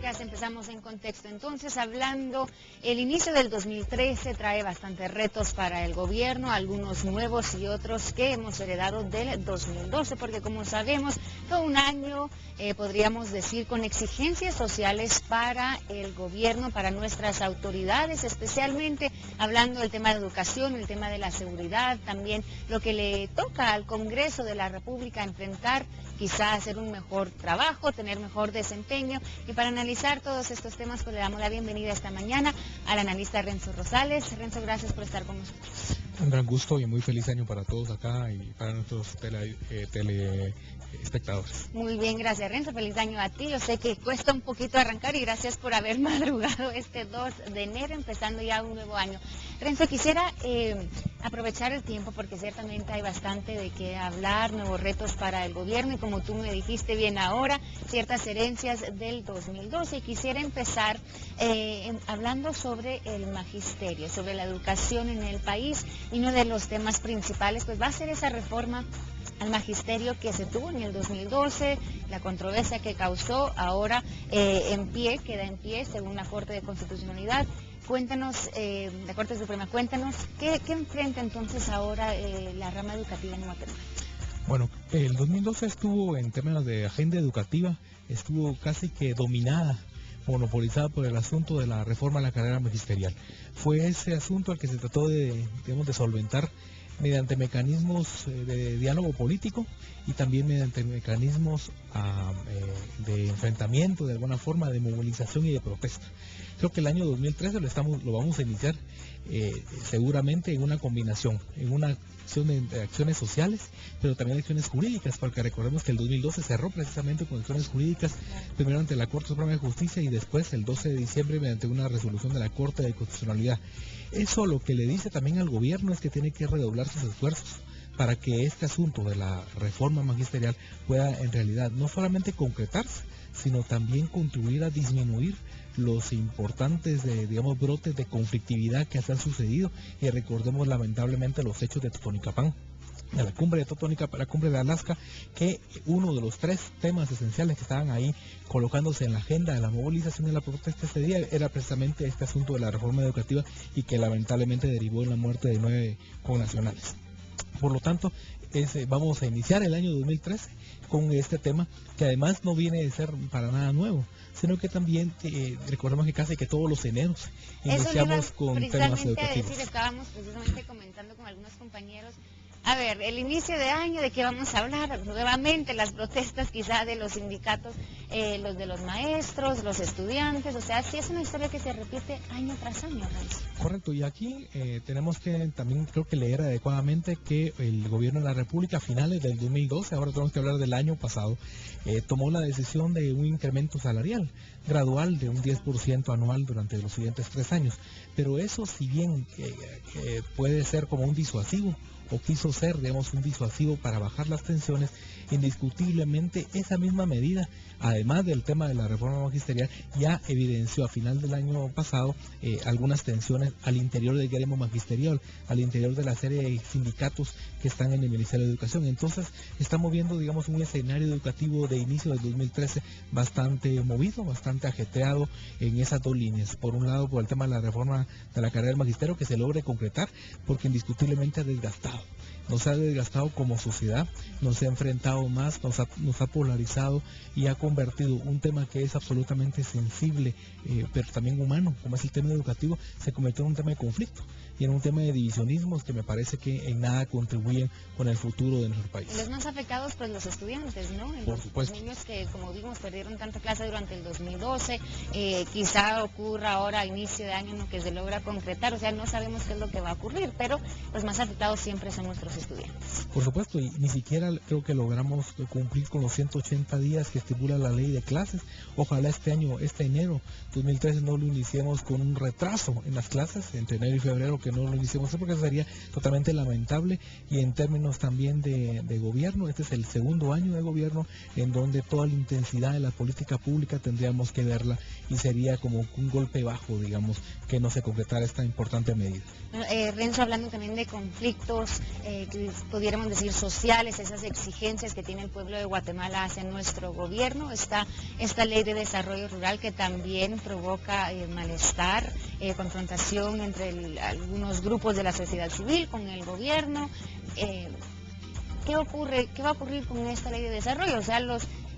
gracias. Empezamos en contexto. Entonces, hablando, el inicio del 2013 trae bastantes retos para el gobierno, algunos nuevos y otros que hemos heredado del 2012, porque como sabemos, fue un año, podríamos decir, con exigencias sociales para el gobierno, para nuestras autoridades, especialmente hablando del tema de educación, el tema de la seguridad, también lo que le toca al Congreso de la República enfrentar, quizá hacer un mejor trabajo, tener mejor desempeño. Y para analizar todos estos temas, pues le damos la bienvenida esta mañana al analista Renzo Rosales. Renzo, gracias por estar con nosotros. Un gran gusto y muy feliz año para todos acá y para nuestros telespectadores. Muy bien, gracias Renzo, feliz año a ti. Yo sé que cuesta un poquito arrancar y gracias por haber madrugado este 2 de enero, empezando ya un nuevo año. Renzo, quisiera aprovechar el tiempo porque ciertamente hay bastante de qué hablar, nuevos retos para el gobierno y como tú me dijiste bien ahora, ciertas herencias del 2012. Y quisiera empezar hablando sobre el magisterio, sobre la educación en el país, y uno de los temas principales pues va a ser esa reforma al magisterio que se tuvo en el 2012, la controversia que causó, ahora queda en pie según la Corte de Constitucionalidad. Cuéntanos, la Corte Suprema, cuéntanos, ¿qué enfrenta entonces ahora la rama educativa en Guatemala? Bueno, el 2012 estuvo en términos de agenda educativa, estuvo casi que dominada, monopolizada por el asunto de la reforma a la carrera magisterial. Fue ese asunto al que se trató de solventar mediante mecanismos de diálogo político y también mediante mecanismos de enfrentamiento, de alguna forma, de movilización y de protesta. Creo que el año 2013 lo vamos a iniciar seguramente en una combinación, en una acción de acciones sociales, pero también de acciones jurídicas, porque recordemos que el 2012 cerró precisamente con acciones jurídicas, primero ante la Corte Suprema de Justicia y después el 12 de diciembre mediante una resolución de la Corte de Constitucionalidad. Eso lo que le dice también al gobierno es que tiene que redoblar sus esfuerzos para que este asunto de la reforma magisterial pueda en realidad no solamente concretarse, sino también contribuir a disminuir los importantes brotes de conflictividad que se han sucedido. Y recordemos lamentablemente los hechos de Totonicapán, de la cumbre de Totonicapán, la cumbre de Alaska, que uno de los 3 temas esenciales que estaban ahí colocándose en la agenda de la movilización de la protesta ese día era precisamente este asunto de la reforma educativa y que lamentablemente derivó en la muerte de 9 connacionales. Por lo tanto, vamos a iniciar el año 2013 con este tema, que además no viene de ser para nada nuevo, sino que también recordemos que casi que todos los eneros iniciamos con temas educativos. Estábamos precisamente comentando con algunos compañeros, a ver, el inicio de año, ¿de qué vamos a hablar? Nuevamente las protestas quizá de los sindicatos, los de los maestros, los estudiantes, o sea, sí es una historia que se repite año tras año. Correcto, y aquí tenemos que también creo que leer adecuadamente que el gobierno de la República a finales del 2012, ahora tenemos que hablar del año pasado, tomó la decisión de un incremento salarial gradual de un 10% anual durante los siguientes 3 años, pero eso si bien puede ser como un disuasivo, o quiso ser, un disuasivo para bajar las tensiones, indiscutiblemente esa misma medida, además del tema de la reforma magisterial, ya evidenció a final del año pasado algunas tensiones al interior del gremio magisterial, al interior de la serie de sindicatos que están en el Ministerio de Educación. Entonces, estamos viendo, un escenario educativo de inicio del 2013 bastante movido, bastante ajetreado en esas 2 líneas. Por un lado, por el tema de la reforma de la carrera del magisterio, que se logre concretar, porque indiscutiblemente ha desgastado. Nos ha desgastado como sociedad, nos ha enfrentado más, nos ha polarizado y ha convertido un tema que es absolutamente sensible, pero también humano, como es el tema educativo, se convirtió en un tema de conflicto y en un tema de divisionismos que me parece que en nada contribuyen con el futuro de nuestro país. Los más afectados, pues los estudiantes, ¿no? Por supuesto. Los niños que, como vimos, perdieron tanta clase durante el 2012, quizá ocurra ahora a inicio de año en lo que se logra concretar, o sea, no sabemos qué es lo que va a ocurrir, pero los más afectados siempre son nuestros estudiantes. Por supuesto, y ni siquiera creo que logramos cumplir con los 180 días que estipula la ley de clases. Ojalá este enero 2013 no lo iniciemos con un retraso en las clases, entre enero y febrero, que no lo iniciemos, porque eso sería totalmente lamentable. Y en términos también de gobierno, este es el segundo año de gobierno en donde toda la intensidad de la política pública tendríamos que verla y sería como un golpe bajo, que no se concretara esta importante medida. Renzo, hablando también de conflictos pudiéramos decir, sociales, esas exigencias que tiene el pueblo de Guatemala hacia nuestro gobierno. Está esta ley de desarrollo rural que también provoca malestar, confrontación entre algunos grupos de la sociedad civil con el gobierno. ¿Qué va a ocurrir con esta ley de desarrollo? O sea,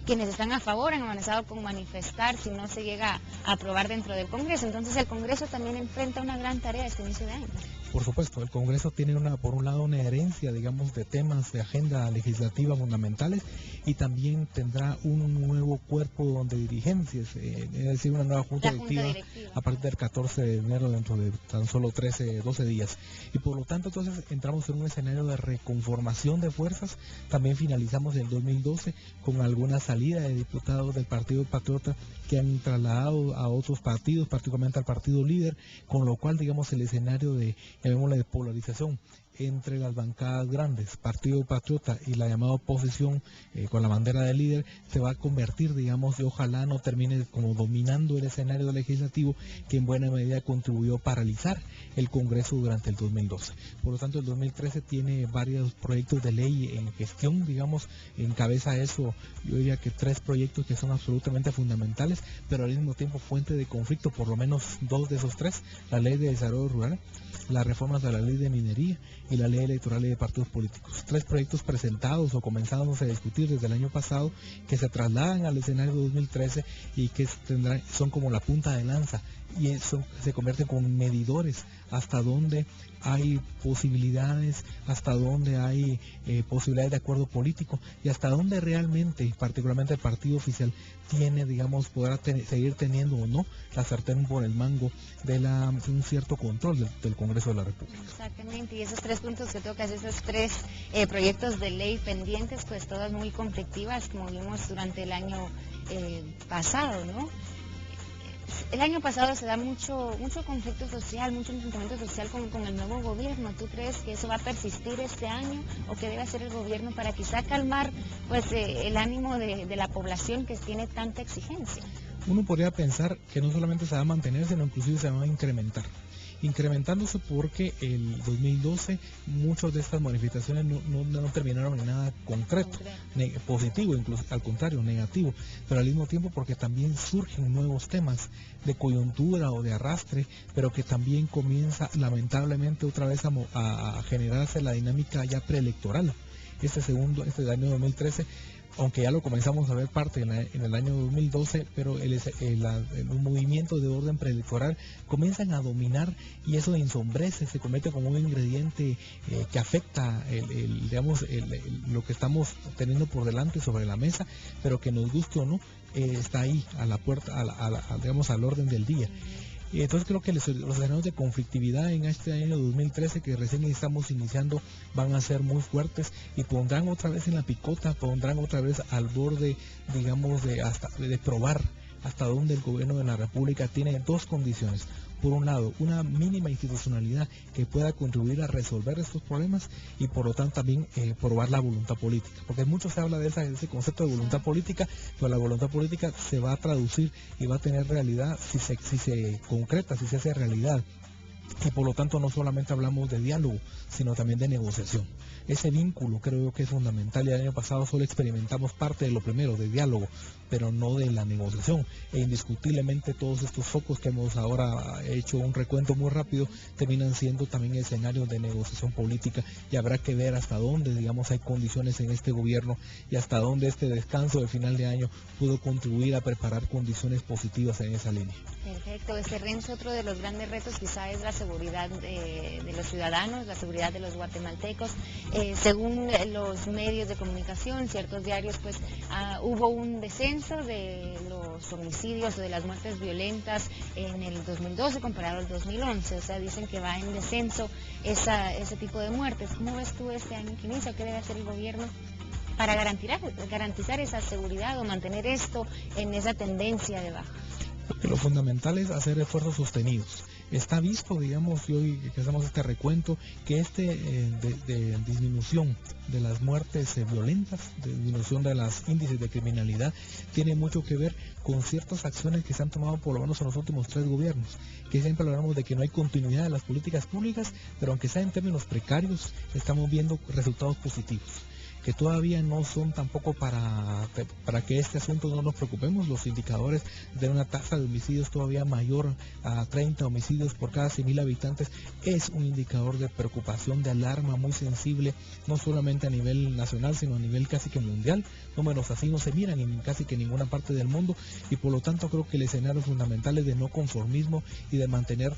quienes están a favor han amenazado con manifestar si no se llega a aprobar dentro del Congreso. Entonces el Congreso también enfrenta una gran tarea este inicio de año. Por supuesto, el Congreso tiene por un lado una herencia, digamos, de temas de agenda legislativa fundamentales, y también tendrá un nuevo cuerpo de dirigencias, es decir, una nueva junta directiva a partir del 14 de enero, dentro de tan solo 12 días. Y por lo tanto, entonces, entramos en un escenario de reconformación de fuerzas. También finalizamos el 2012 con alguna salida de diputados del Partido Patriota que han trasladado a otros partidos, particularmente al partido líder, con lo cual, digamos, el escenario de polarización entre las bancadas grandes, Partido Patriota y la llamada oposición con la bandera de líder, se va a convertir, digamos, y ojalá no termine como dominando el escenario legislativo, que en buena medida contribuyó a paralizar el Congreso durante el 2012. Por lo tanto, el 2013 tiene varios proyectos de ley en gestión, digamos, encabeza eso, yo diría que 3 proyectos que son absolutamente fundamentales, pero al mismo tiempo fuente de conflicto, por lo menos 2 de esos 3, la ley de desarrollo rural, las reformas de la ley de minería y la ley electoral y de partidos políticos. 3 proyectos presentados o comenzados a discutir desde el año pasado, que se trasladan al escenario de 2013 y que son como la punta de lanza, y se convierten con medidores hasta dónde hay posibilidades, hasta dónde hay posibilidades de acuerdo político, y hasta dónde realmente, particularmente el partido oficial, tiene, digamos, podrá seguir teniendo o no la sartén por el mango de un cierto control del Congreso de la República. Exactamente, y esos 3 puntos que tocas, esos 3 proyectos de ley pendientes, pues todas muy conflictivas, como vimos durante el año pasado, ¿no? El año pasado se da mucho conflicto social, mucho enfrentamiento social con el nuevo gobierno. ¿Tú crees que eso va a persistir este año, o qué debe hacer el gobierno para quizá calmar pues el ánimo de la población que tiene tanta exigencia? Uno podría pensar que no solamente se va a mantener, sino inclusive se va a incrementándose, porque el 2012 muchas de estas manifestaciones no terminaron en nada concreto, positivo, incluso al contrario, negativo, pero al mismo tiempo porque también surgen nuevos temas de coyuntura o de arrastre, pero que también comienza lamentablemente otra vez a generarse la dinámica ya preelectoral. Este año 2013, aunque ya lo comenzamos a ver parte en el año 2012, pero un movimiento de orden preelectoral comienzan a dominar, y eso ensombrece, se convierte como un ingrediente que afecta lo que estamos teniendo por delante sobre la mesa, pero que nos guste o no, está ahí a la puerta, digamos, al orden del día. Y entonces creo que los escenarios de conflictividad en este año 2013 que recién estamos iniciando van a ser muy fuertes, y pondrán otra vez en la picota, pondrán otra vez al borde, digamos, de probar hasta dónde el gobierno de la República tiene 2 condiciones. Por un lado, una mínima institucionalidad que pueda contribuir a resolver estos problemas, y por lo tanto también probar la voluntad política, porque mucho se habla de ese concepto de voluntad política, pero la voluntad política se va a traducir y va a tener realidad si se concreta, si se hace realidad. Y por lo tanto no solamente hablamos de diálogo, sino también de negociación. Ese vínculo creo que es fundamental, y el año pasado solo experimentamos parte de lo primero, de diálogo, pero no de la negociación. E indiscutiblemente todos estos focos que hemos ahora hecho un recuento muy rápido terminan siendo también escenarios de negociación política, y habrá que ver hasta dónde, digamos, hay condiciones en este gobierno, y hasta dónde este descanso de final de año pudo contribuir a preparar condiciones positivas en esa línea. Perfecto. Renzo, otro de los grandes retos quizá es la seguridad de los ciudadanos, la seguridad de los guatemaltecos. Según los medios de comunicación, ciertos diarios, pues hubo un descenso de los homicidios o de las muertes violentas en el 2012 comparado al 2011. O sea, dicen que va en descenso ese tipo de muertes. ¿Cómo ves tú este año que inicia? ¿Qué debe hacer el gobierno para garantizar esa seguridad o mantener esto en esa tendencia de baja? Que lo fundamental es hacer esfuerzos sostenidos. Está visto, digamos, y hoy que hacemos este recuento, que de disminución de las muertes violentas, de disminución de los índices de criminalidad, tiene mucho que ver con ciertas acciones que se han tomado por lo menos en los últimos 3 gobiernos, que siempre hablamos de que no hay continuidad de las políticas públicas, pero aunque sea en términos precarios, estamos viendo resultados positivos, que todavía no son tampoco para que este asunto no nos preocupemos. Los indicadores de una tasa de homicidios todavía mayor a 30 homicidios por cada 100.000 habitantes es un indicador de preocupación, de alarma muy sensible, no solamente a nivel nacional, sino a nivel casi que mundial. Números así no se miran en casi que ninguna parte del mundo, y por lo tanto creo que el escenario fundamental es de no conformismo y de mantener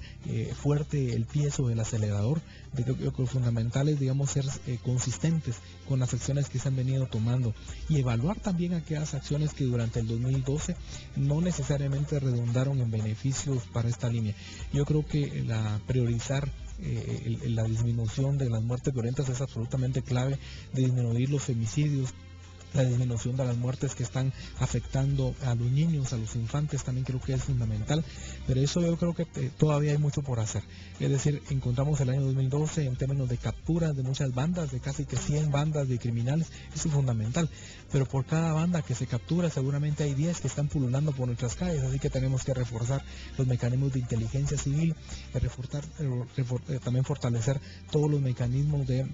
fuerte el pie sobre el acelerador. Creo que lo fundamental es, digamos, ser consistentes con las acciones que se han venido tomando y evaluar también aquellas acciones que durante el 2012 no necesariamente redundaron en beneficios para esta línea. Yo creo que priorizar la disminución de las muertes violentas es absolutamente clave, de disminuir los femicidios, la disminución de las muertes que están afectando a los niños, a los infantes, también creo que es fundamental, pero eso yo creo que todavía hay mucho por hacer. Es decir, encontramos el año 2012 en términos de captura de muchas bandas, de casi que 100 bandas de criminales, eso es fundamental, pero por cada banda que se captura seguramente hay 10 que están pululando por nuestras calles, así que tenemos que reforzar los mecanismos de inteligencia civil, también fortalecer todos los mecanismos de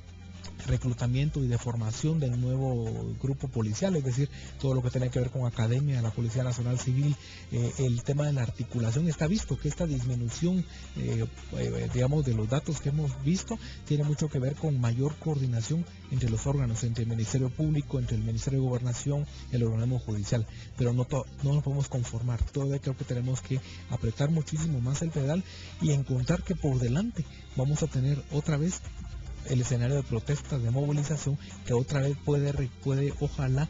reclutamiento y de formación del nuevo grupo policial, es decir, todo lo que tiene que ver con academia, la Policía Nacional Civil, el tema de la articulación. Está visto que esta disminución, digamos, de los datos que hemos visto, tiene mucho que ver con mayor coordinación entre los órganos, entre el Ministerio Público, entre el Ministerio de Gobernación, el organismo judicial, pero no nos podemos conformar. Todavía creo que tenemos que apretar muchísimo más el pedal y encontrar que por delante vamos a tener otra vez el escenario de protestas, de movilización, que otra vez puede ojalá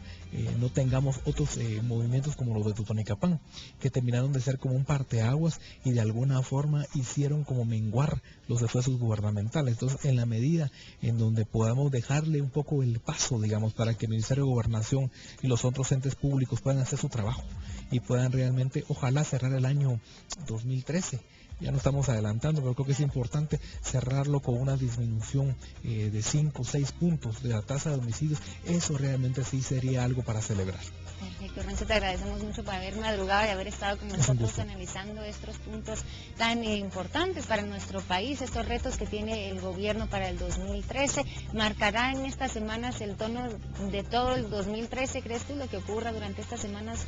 no tengamos otros movimientos como los de Totonicapán, que terminaron de ser como un parteaguas y de alguna forma hicieron como menguar los esfuerzos gubernamentales. Entonces, en la medida en donde podamos dejarle un poco el paso, digamos, para que el Ministerio de Gobernación y los otros entes públicos puedan hacer su trabajo y puedan realmente, ojalá, cerrar el año 2013. Ya no estamos adelantando, pero creo que es importante cerrarlo con una disminución de 5 o 6 puntos de la tasa de homicidios. Eso realmente sí sería algo para celebrar. Perfecto, Renzo, te agradecemos mucho por haber madrugado y haber estado con nosotros analizando estos puntos tan importantes para nuestro país, estos retos que tiene el gobierno para el 2013. ¿Marcará en estas semanas el tono de todo el 2013? ¿Crees tú lo que ocurra durante estas semanas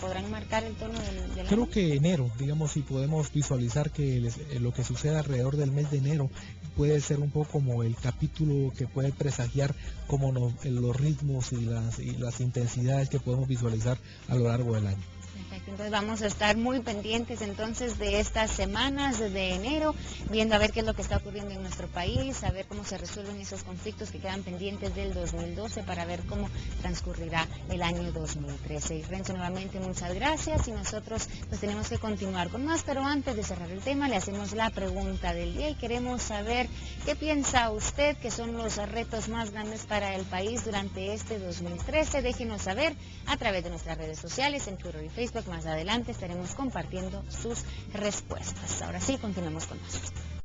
podrán marcar el tono del año? Creo que enero, digamos, si podemos visualizar que lo que suceda alrededor del mes de enero puede ser un poco como el capítulo que puede presagiar como los ritmos y las intensidades que podemos visualizar a lo largo del año. Perfecto, entonces vamos a estar muy pendientes entonces de estas semanas de enero, viendo a ver qué es lo que está ocurriendo en nuestro país, a ver cómo se resuelven esos conflictos que quedan pendientes del 2012 para ver cómo transcurrirá el año 2013. Y Renzo, nuevamente muchas gracias y nosotros pues tenemos que continuar con más, pero antes de cerrar el tema le hacemos la pregunta del día y queremos saber qué piensa usted que son los retos más grandes para el país durante este 2013. Déjenos saber a través de nuestras redes sociales, en Twitter y Facebook. Más adelante estaremos compartiendo sus respuestas. Ahora sí, continuamos con más.